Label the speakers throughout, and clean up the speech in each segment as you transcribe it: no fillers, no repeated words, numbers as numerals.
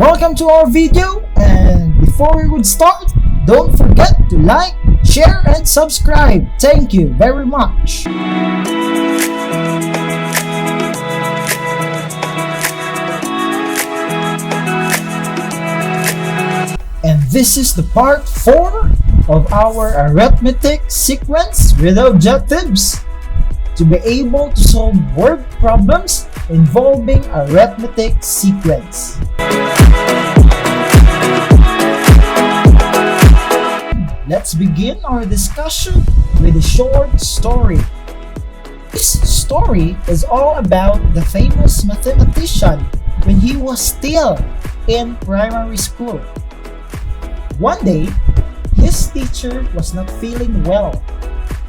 Speaker 1: welcome to our video, and before we would start, don't forget to like, share, and subscribe. Thank you very much. And this is the part 4 of our arithmetic sequence with objectives to be able to solve word problems involving arithmetic sequence. Let's begin our discussion with a short story. This story is all about the famous mathematician when he was still in primary school. One day, his teacher was not feeling well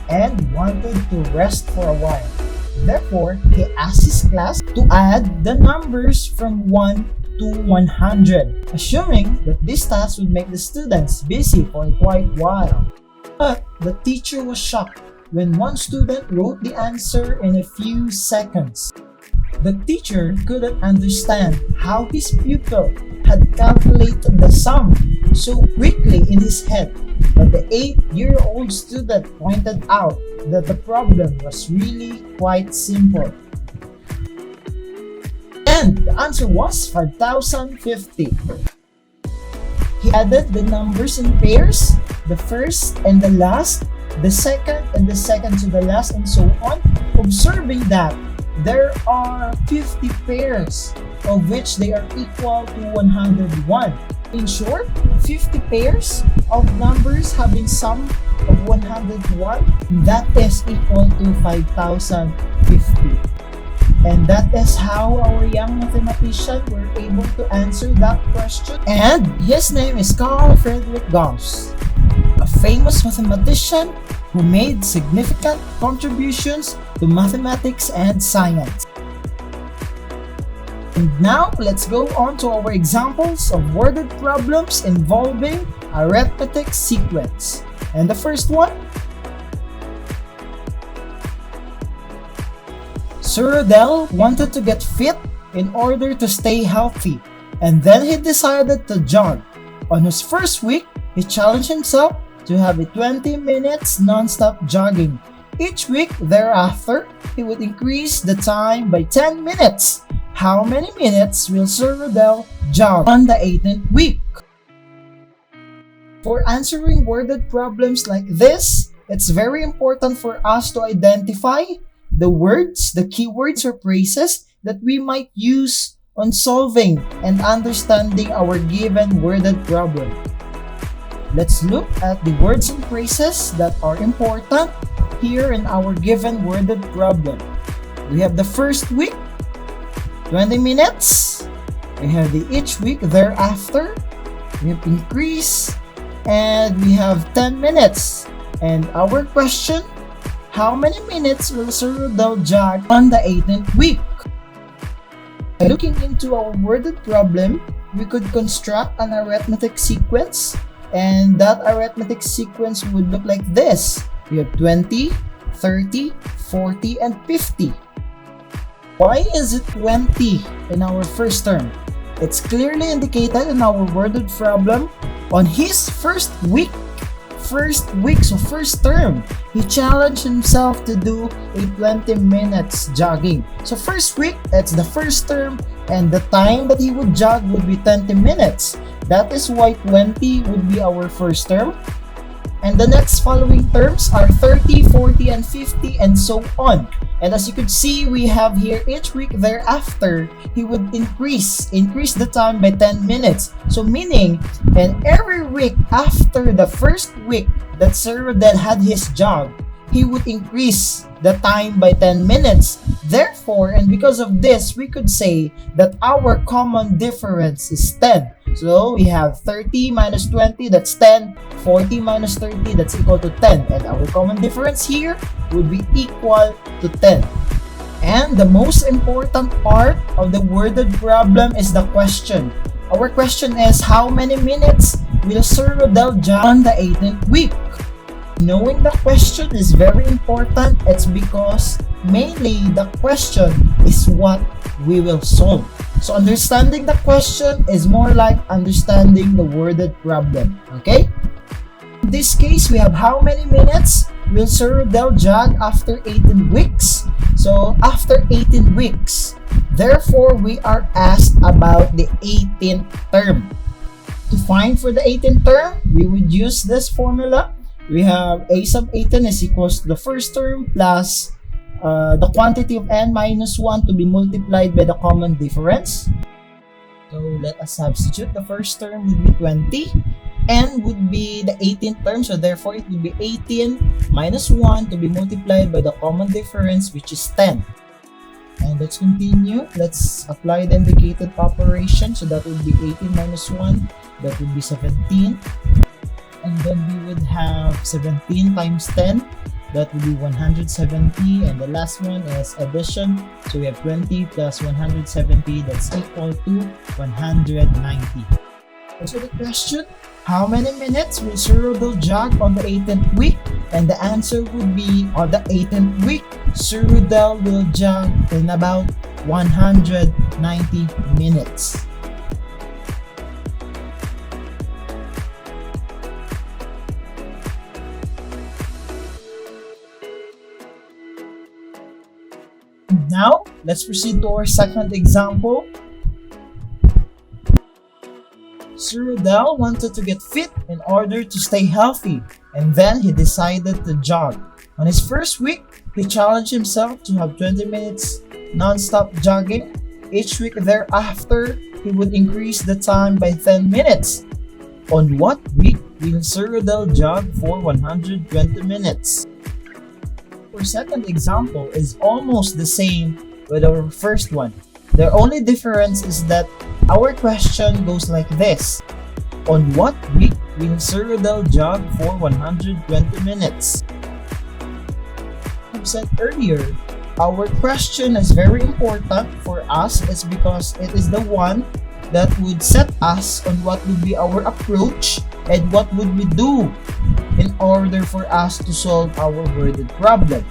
Speaker 1: and wanted to rest for a while. Therefore, he asked his class to add the numbers from 1 to 100, assuming that this task would make the students busy for quite a while. But the teacher was shocked when one student wrote the answer in a few seconds. The teacher couldn't understand how his pupil had calculated the sum so quickly in his head, but the 8-year-old student pointed out that the problem was really quite simple. And the answer was 5,050. He added the numbers in pairs, the first and the last, the second and the second to the last, and so on, observing that there are 50 pairs, of which they are equal to 101. In short, 50 pairs of numbers having sum of 101, that is equal to 5,050. And that is how our young mathematician were able to answer that question. And his name is Carl Friedrich Gauss, a famous mathematician who made significant contributions to mathematics and science. And now, let's go on to our examples of worded problems involving arithmetic sequence. And the first one, Sir Adele wanted to get fit in order to stay healthy, and then he decided to jog. On his first week, he challenged himself to have a 20 minutes non-stop jogging. Each week thereafter, he would increase the time by 10 minutes. How many minutes will Sir Adele jog on the 18th week? For answering worded problems like this, it's very important for us to identify the words, the keywords or phrases that we might use on solving and understanding our given worded problem. Let's look at the words and phrases that are important here in our given worded problem. We have the first week, 20 minutes. We have the each week thereafter. We have increase, and we have 10 minutes. And our question, how many minutes will Sir Adele jog on the 18th week? By looking into our worded problem, we could construct an arithmetic sequence, and that arithmetic sequence would look like this. We have 20, 30, 40, and 50. Why is it 20 in our first term? It's clearly indicated in our worded problem. On his first term, he challenged himself to do a 20 minutes jogging. So first week, it's the first term, and the time that he would jog would be 20 minutes. That is why 20 would be our first term. And the next following terms are 30, 40, and 50, and so on. And as you could see, we have here each week thereafter, he would increase the time by 10 minutes. So meaning, in every week after the first week that Sir Adele had his jog, he would increase the time by 10 minutes. Therefore, and because of this, we could say that our common difference is 10. So we have 30 minus 20, that's 10. 40 minus 30, that's equal to 10. And our common difference here would be equal to 10. And the most important part of the worded problem is the question. Our question is, how many minutes will Sir Adele jog on the 18th week? Knowing the question is very important. It's because mainly the question is what we will solve. So understanding the question is more like understanding the worded problem. Okay? In this case, we have how many minutes will Sir Del jog after 18 weeks? So after 18 weeks, therefore we are asked about the 18th term. To find for the 18th term, we would use this formula. We have a sub 18 is equals to the first term plus the quantity of n minus 1 to be multiplied by the common difference. So let us substitute. The first term would be 20. N would be the 18th term, so therefore it will be 18 minus 1 to be multiplied by the common difference, which is 10. And let's continue. Let's apply the indicated operation. So that would be 18 minus 1. That would be 17. And then we would have 17 times 10. That would be 170. And the last one is addition. So we have 20 plus 170. That's equal to 190. So the question, how many minutes will Sir Rudolph jog on the 18th week? And the answer would be, on the 18th week, Sir Rudolph will jog in about 190 minutes. Now, let's proceed to our second example. Sir Rudolph wanted to get fit in order to stay healthy, and then he decided to jog. On his first week, he challenged himself to have 20 minutes non-stop jogging. Each week thereafter, he would increase the time by 10 minutes. On what week will Sir Rudolph jog for 120 minutes? Our second example is almost the same with our first one. The only difference is that our question goes like this. On what week will Sir Rudolph jog for 120 minutes? As I said earlier, our question is very important for us. It's because it is the one that would set us on what would be our approach and what would we do in order for us to solve our worded problem.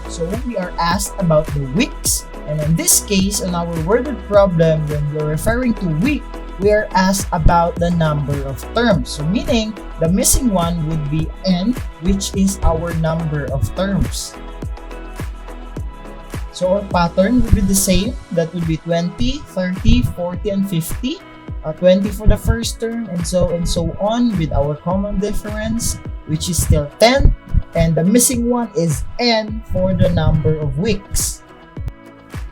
Speaker 1: So we are asked about the weeks, and in this case, in our worded problem, when we're referring to week, we are asked about the number of terms. So meaning, the missing one would be n, which is our number of terms. So our pattern would be the same. That would be 20, 30, 40, and 50. 20 for the first term, and so on with our common difference, which is still 10. And the missing one is n for the number of weeks.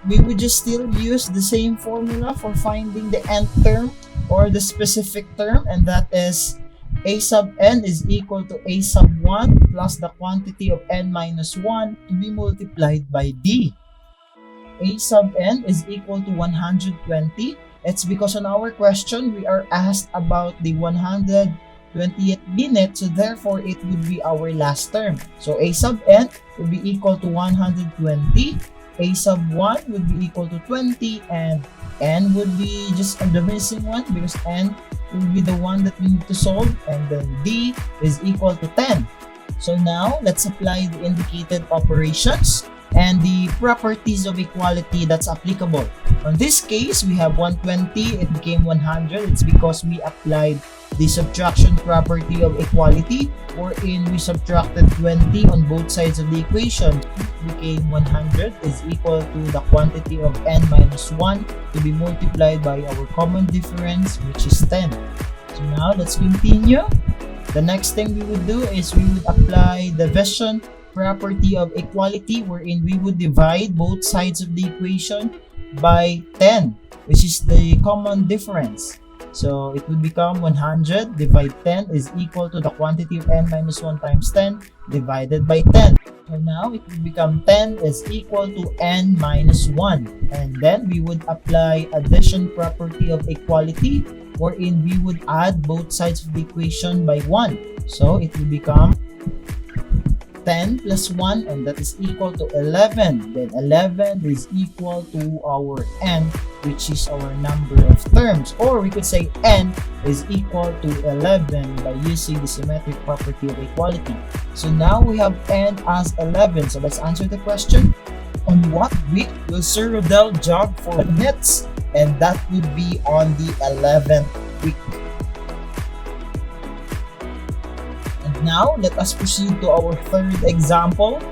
Speaker 1: We would just still use the same formula for finding the nth term or the specific term, and that is a sub n is equal to a sub 1 plus the quantity of n minus 1 to be multiplied by d. A sub n is equal to 120. It's because on our question we are asked about the 120th minute, so therefore it would be our last term. So a sub n would be equal to 120, a sub 1 would be equal to 20, and n would be just the missing one because n will be the one that we need to solve, and then d is equal to 10. So now let's apply the indicated operations and the properties of equality that's applicable. On this case, we have 120, it became 100. It's because we applied the subtraction property of equality, wherein we subtracted 20 on both sides of the equation. It became 100 is equal to the quantity of n minus 1 to be multiplied by our common difference, which is 10. So now let's continue. The next thing we would do is we would apply the division property of equality, wherein we would divide both sides of the equation by 10, which is the common difference. So it would become 100 divided 10 is equal to the quantity of n minus 1 times 10 divided by 10. So now it would become 10 is equal to n minus 1. And then we would apply addition property of equality, wherein we would add both sides of the equation by 1. So it will become 10 plus 1, and that is equal to 11. Then 11 is equal to our n which is our number of terms. Or we could say n is equal to 11 by using the symmetric property of equality. So now we have n as 11. So let's answer the question. On what week will Sir Rodel jog for minutes? And that would be on the 11th week. And now let us proceed to our third example.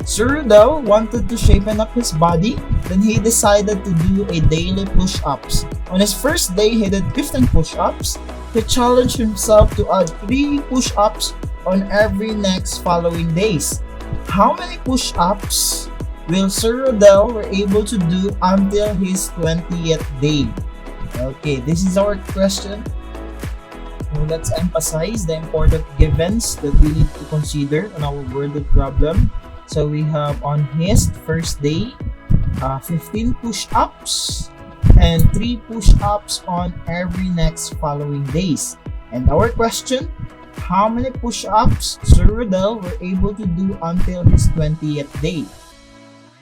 Speaker 1: Sir Rodel wanted to shapen up his body, then he decided to do a daily push-ups. On his first day, he did 15 push-ups. He challenged himself to add 3 push-ups on every next following days. How many push-ups will Sir Rodel were able to do until his 20th day? Okay, this is our question. So let's emphasize the important givens that we need to consider on our worded problem. So we have on his first day, 15 push-ups and 3 push-ups on every next following days. And our question, how many push-ups Sir Rodel were able to do until his 20th day?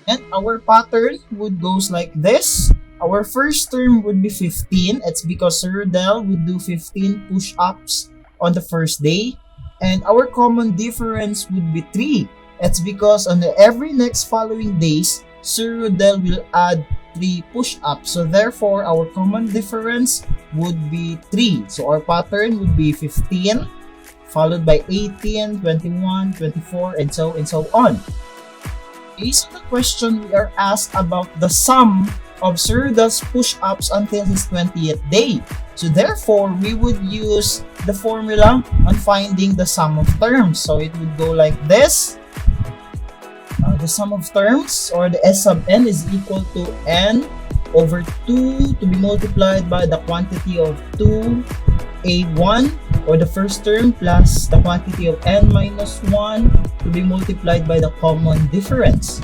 Speaker 1: And our pattern would goes like this. Our first term would be 15. It's because Sir Rodel would do 15 push-ups on the first day. And our common difference would be 3. It's because on every next following days, Sir Rodel will add 3 push-ups. So therefore, our common difference would be 3. So our pattern would be 15, followed by 18, 21, 24, and so on. Based on the question, we are asked about the sum of Sir Rodel's push-ups until his 20th day. So therefore, we would use the formula on finding the sum of terms. So it would go like this. The sum of terms, or the S sub n, is equal to n over 2 to be multiplied by the quantity of 2a1, or the first term, plus the quantity of n minus 1 to be multiplied by the common difference.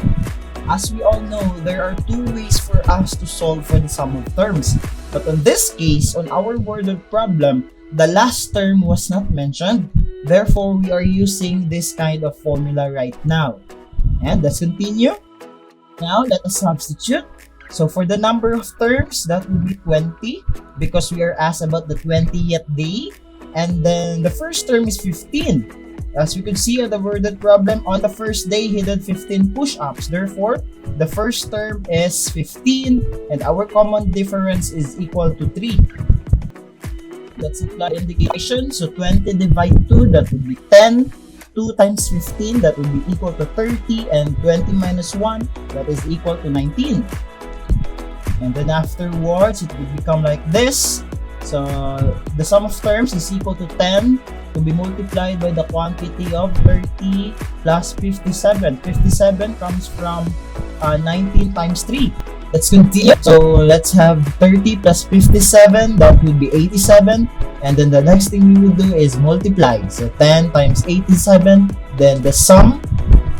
Speaker 1: As we all know, there are 2 ways for us to solve for the sum of terms. But in this case, on our worded problem, the last term was not mentioned. Therefore, we are using this kind of formula right now. And let's continue. Now, let us substitute. So for the number of terms, that would be 20 because we are asked about the 20th day. And then the first term is 15. As we could see on the worded problem, on the first day, he did 15 push-ups. Therefore, the first term is 15 and our common difference is equal to 3. Let's apply indication. So 20 divided 2, that would be 10. 2 times 15, that would be equal to 30, and 20 minus 1, that is equal to 19. And then afterwards, it would become like this. So the sum of terms is equal to 10 to be multiplied by the quantity of 30 plus 57. 57 comes from 19 times 3. Let's continue. So let's have 30 plus 57, that would be 87. And then the next thing we would do is multiply. So 10 times 87, then the sum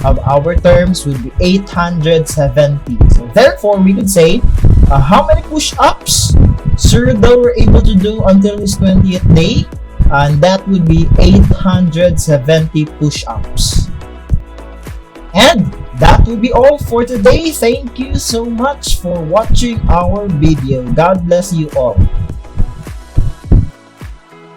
Speaker 1: of our terms would be 870. So therefore, we could say, how many push-ups Sir Rodel were able to do until his 20th day? And that would be 870 push-ups. And that will be all for today. Thank you so much for watching our video. God bless you all.